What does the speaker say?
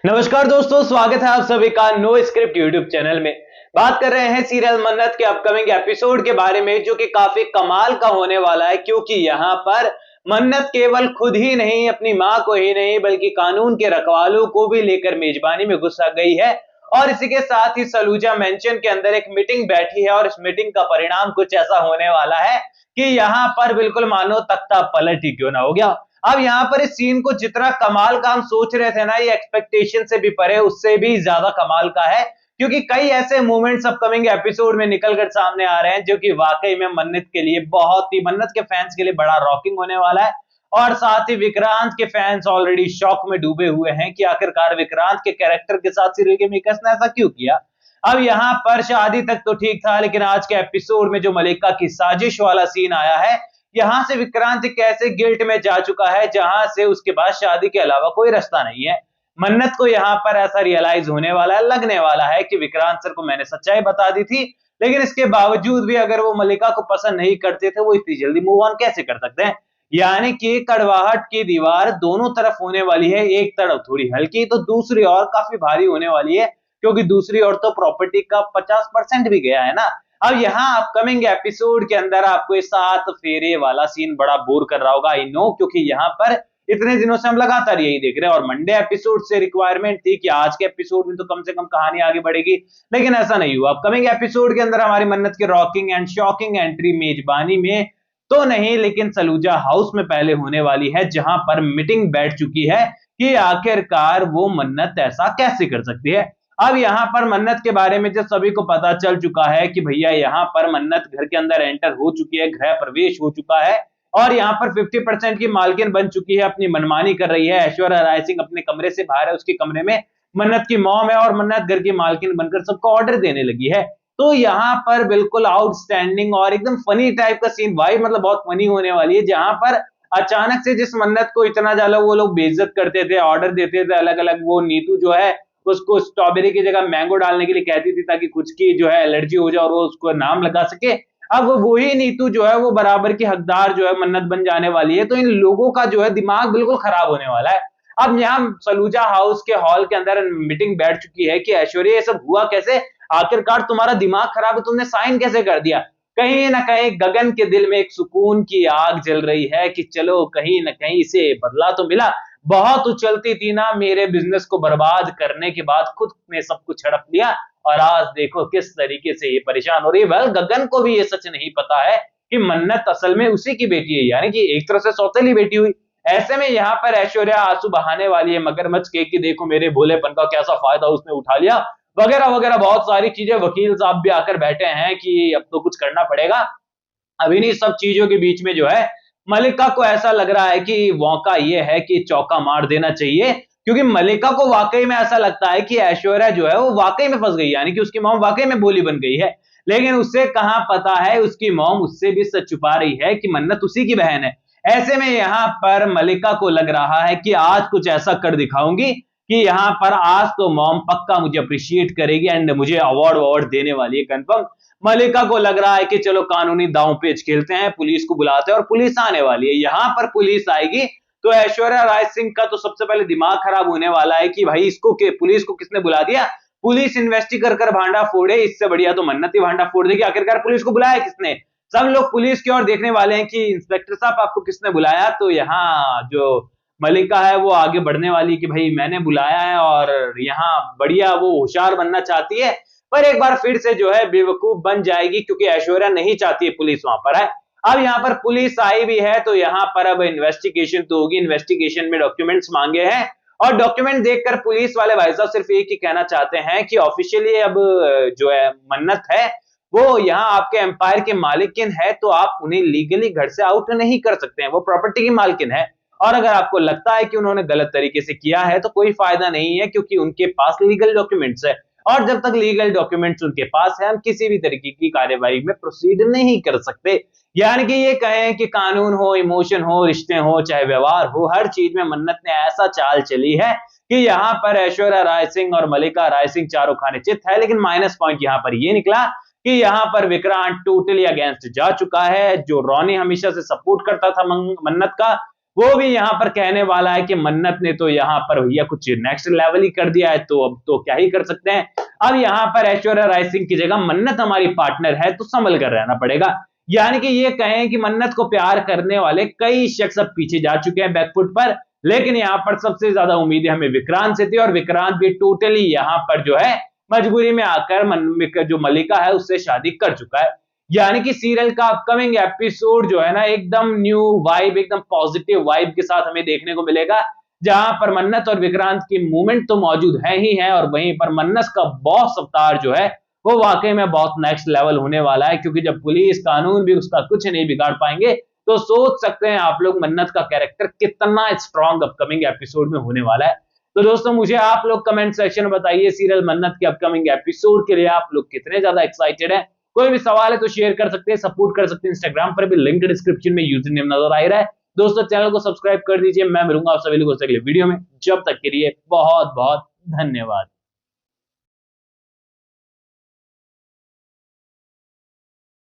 नमस्कार दोस्तों, स्वागत है आप सभी का नो स्क्रिप्ट यूट्यूब चैनल में। बात कर रहे हैं सीरियल मन्नत के अपकमिंग एपिसोड के बारे में, जो कि काफी कमाल का होने वाला है, क्योंकि यहाँ पर मन्नत केवल खुद ही नहीं, अपनी मां को ही नहीं, बल्कि कानून के रखवालों को भी लेकर मेजबानी में घुस गई है। और इसी के साथ ही सलूजा मेंशन के अंदर एक मीटिंग बैठी है और इस मीटिंग का परिणाम कुछ ऐसा होने वाला है कि यहाँ पर बिल्कुल मानो तख्ता पलट ही क्यों ना हो गया। अब यहाँ पर इस सीन को जितना कमाल का हम सोच रहे थे ना, ये एक्सपेक्टेशन से भी परे, उससे भी ज्यादा कमाल का है, क्योंकि कई ऐसे मोमेंट्स अपकमिंग एपिसोड में निकलकर सामने आ रहे हैं जो कि वाकई में मन्नत के लिए बहुत ही, मन्नत के फैंस के लिए बड़ा रॉकिंग होने वाला है। और साथ ही विक्रांत के फैंस ऑलरेडी शॉक में डूबे हुए हैं कि आखिरकार विक्रांत के कैरेक्टर के साथ सीरियल के मेकर्स ने ऐसा क्यों किया। अब यहाँ पर शादी तक तो ठीक था, लेकिन आज के एपिसोड में जो मलिका की साजिश वाला सीन आया है, यहाँ से विक्रांत कैसे गिल्ट में जा चुका है, जहां से उसके बाद शादी के अलावा कोई रास्ता नहीं है। मन्नत को यहाँ पर ऐसा रियलाइज होने वाला है, लगने वाला है कि विक्रांत सर को मैंने सच्चाई बता दी थी, लेकिन इसके बावजूद भी अगर वो मलिका को पसंद नहीं करते थे, वो इतनी जल्दी मूव ऑन कैसे कर सकते हैं। यानी कि कड़वाहट की दीवार दोनों तरफ होने वाली है, एक तरफ थोड़ी हल्की तो दूसरी ओर काफी भारी होने वाली है, क्योंकि दूसरी ओर तो प्रॉपर्टी का 50% भी गया है ना। अब यहाँ अपकमिंग एपिसोड के अंदर आपको ये 7 फेरे वाला सीन बड़ा बोर कर रहा होगा, आई नो, क्योंकि यहाँ पर इतने दिनों से हम लगातार यही देख रहे हैं और मंडे एपिसोड से रिक्वायरमेंट थी कि आज के एपिसोड में तो कम से कम कहानी आगे बढ़ेगी, लेकिन ऐसा नहीं हुआ। अपकमिंग एपिसोड के अंदर हमारी मन्नत की रॉकिंग एंड शॉकिंग एंट्री मेजबानी में तो नहीं, लेकिन सलूजा हाउस में पहले होने वाली है, जहां पर मीटिंग बैठ चुकी है कि आखिरकार वो मन्नत ऐसा कैसे कर सकती है। अब यहाँ पर मन्नत के बारे में जब सभी को पता चल चुका है कि भैया यहाँ पर मन्नत घर के अंदर एंटर हो चुकी है, गृह प्रवेश हो चुका है और यहाँ पर 50% की मालकिन बन चुकी है, अपनी मनमानी कर रही है। ऐश्वर्या राय सिंह अपने कमरे से बाहर है, उसके कमरे में मन्नत की मॉम है और मन्नत घर की मालकिन बनकर सबको ऑर्डर देने लगी है। तो यहाँ पर बिल्कुल आउटस्टैंडिंग और एकदम फनी टाइप का सीन, भाई मतलब बहुत फनी होने वाली है, जहां पर अचानक से जिस मन्नत को इतना ज्यादा वो लोग बेइज्जत करते थे, ऑर्डर देते थे अलग अलग, वो नीतू जो है उसको स्ट्रॉबेरी की जगह मैंगो डालने के लिए कहती थी ताकि कुछ की जो है एलर्जी हो जाए और वो उसको नाम लगा सके। अब वही नीतू जो है वो बराबर की हकदार जो है मन्नत बन जाने वाली है, तो इन लोगों का जो है दिमाग बिल्कुल खराब होने वाला है। अब यहाँ सलूजा हाउस के हॉल के अंदर मीटिंग बैठ चुकी है कि ऐश्वर्या ये सब हुआ कैसे, आखिरकार तुम्हारा दिमाग खराब है, तुमने साइन कैसे कर दिया। कहीं ना कहीं गगन के दिल में एक सुकून की आग जल रही है कि चलो कहीं ना कहीं इसे बदला तो मिला। बहुत उछलती थी ना, मेरे बिजनेस को बर्बाद करने के बाद खुद ने सब कुछ हड़प लिया और आज देखो किस तरीके से ये परेशान हो रही है। वेल, गगन को भी ये सच नहीं पता है कि मन्नत असल में उसी की बेटी है, यानी कि एक तरह से सौतेली बेटी हुई। ऐसे में यहाँ पर ऐश्वर्या आंसू बहाने वाली है मगरमच्छ के कि देखो मेरे भोलेपन का कैसा फायदा उसने उठा लिया, वगैरह वगैरह बहुत सारी चीजें। वकील साहब भी आकर बैठे हैं कि अब तो कुछ करना पड़ेगा। अब इन्हीं सब चीजों के बीच में जो है मलिका को ऐसा लग रहा है कि मौका ये है कि चौका मार देना चाहिए, क्योंकि मलिका को वाकई में ऐसा लगता है कि ऐश्वर्या जो है वो वाकई में फंस गई, यानी कि उसकी मॉम वाकई में बोली बन गई है। लेकिन उसे कहां पता है उसकी मॉम उससे भी सच छुपा रही है कि मन्नत उसी की बहन है। ऐसे में यहाँ पर मलिका को लग रहा है कि आज कुछ ऐसा कर दिखाऊंगी कि यहाँ पर आज तो मॉम पक्का मुझे अप्रिशिएट करेगी एंड मुझे अवार्ड अवार्ड देने वाली है कंफर्म। मलिका को लग रहा है कि चलो कानूनी दांव पेच खेलते हैं, पुलिस को बुलाते हैं और पुलिस आने वाली है। यहाँ पर पुलिस आएगी तो ऐश्वर्या राय सिंह का तो सबसे पहले दिमाग खराब होने वाला है कि भाई इसको पुलिस को किसने बुला दिया। पुलिस इन्वेस्टिगेट कर भांडा फोड़े, इससे बढ़िया तो मन्नत ही भांडा फोड़ देगी। आखिरकार पुलिस को बुलाया किसने, सब लोग पुलिस की ओर देखने वाले हैं कि इंस्पेक्टर साहब आपको किसने बुलाया। तो यहाँ जो मलिका है वो आगे बढ़ने वाली कि भाई मैंने बुलाया है और यहाँ बढ़िया वो होशियार बनना चाहती है, पर एक बार फिर से जो है बेवकूफ बन जाएगी, क्योंकि ऐश्वर्या नहीं चाहती है पुलिस वहां पर है। अब यहाँ पर पुलिस आई भी है तो यहाँ पर अब इन्वेस्टिगेशन तो होगी। इन्वेस्टिगेशन में डॉक्यूमेंट्स मांगे हैं और डॉक्यूमेंट देखकर पुलिस वाले भाई साहब सिर्फ एक ही कहना चाहते हैं कि ऑफिशियली अब जो है मन्नत है वो यहाँ आपके एम्पायर के मालिकिन है, तो आप उन्हें लीगली घर से आउट नहीं कर सकते हैं, वो प्रॉपर्टी की मालकिन है। और अगर आपको लगता है कि उन्होंने गलत तरीके से किया है तो कोई फायदा नहीं है, क्योंकि उनके पास लीगल डॉक्यूमेंट्स है और जब तक लीगल डॉक्यूमेंट्स उनके पास है हम किसी भी तरीके की कार्यवाही में प्रोसीड नहीं कर सकते। यानी कि ये कहें कि कानून हो, इमोशन हो, रिश्ते हो, चाहे व्यवहार हो, हर चीज में मन्नत ने ऐसा चाल चली है कि यहाँ पर ऐश्वर्या राय सिंह और मलिका राय सिंह चारों खाने चित है। लेकिन माइनस पॉइंट यहाँ पर ये निकला कि यहाँ पर विक्रांत टोटली अगेंस्ट जा चुका है। जो रॉनी हमेशा से सपोर्ट करता था मन्नत का, वो भी यहाँ पर कहने वाला है कि मन्नत ने तो यहाँ पर भैया कुछ नेक्स्ट लेवल ही कर दिया है, तो अब तो क्या ही कर सकते हैं। अब यहाँ पर ऐश्वर्या राय सिंह की जगह मन्नत हमारी पार्टनर है, तो संभल कर रहना पड़ेगा। यानी कि ये कहें कि मन्नत को प्यार करने वाले कई शख्स अब पीछे जा चुके हैं बैकफुट पर, लेकिन यहाँ पर सबसे ज्यादा उम्मीदें हमें विक्रांत से थी, और विक्रांत भी टोटली यहाँ पर जो है मजबूरी में आकर जो मल्लिका है उससे शादी कर चुका है। यानी कि सीरियल का अपकमिंग एपिसोड जो है ना एकदम न्यू वाइब, एकदम पॉजिटिव वाइब के साथ हमें देखने को मिलेगा, जहां पर मन्नत और विक्रांत की मूवमेंट तो मौजूद है ही है, और वहीं पर मन्नत का बॉस अवतार जो है वो वाकई में बहुत नेक्स्ट लेवल होने वाला है, क्योंकि जब पुलिस कानून भी उसका कुछ नहीं बिगाड़ पाएंगे, तो सोच सकते हैं आप लोग मन्नत का कैरेक्टर कितना स्ट्रॉन्ग अपकमिंग एपिसोड में होने वाला है। तो दोस्तों मुझे आप लोग कमेंट सेक्शन में बताइए सीरियल मन्नत के अपकमिंग एपिसोड के लिए आप लोग कितने ज्यादा एक्साइटेड हैं। कोई भी सवाल है तो शेयर कर सकते हैं, सपोर्ट कर सकते हैं, इंस्टाग्राम पर भी लिंक डिस्क्रिप्शन में यूजर नेम नजर आ रहा है। दोस्तों चैनल को सब्सक्राइब कर दीजिए। मैं मिलूंगा आप सभी लोगों से अगले वीडियो में, जब तक के लिए बहुत बहुत धन्यवाद।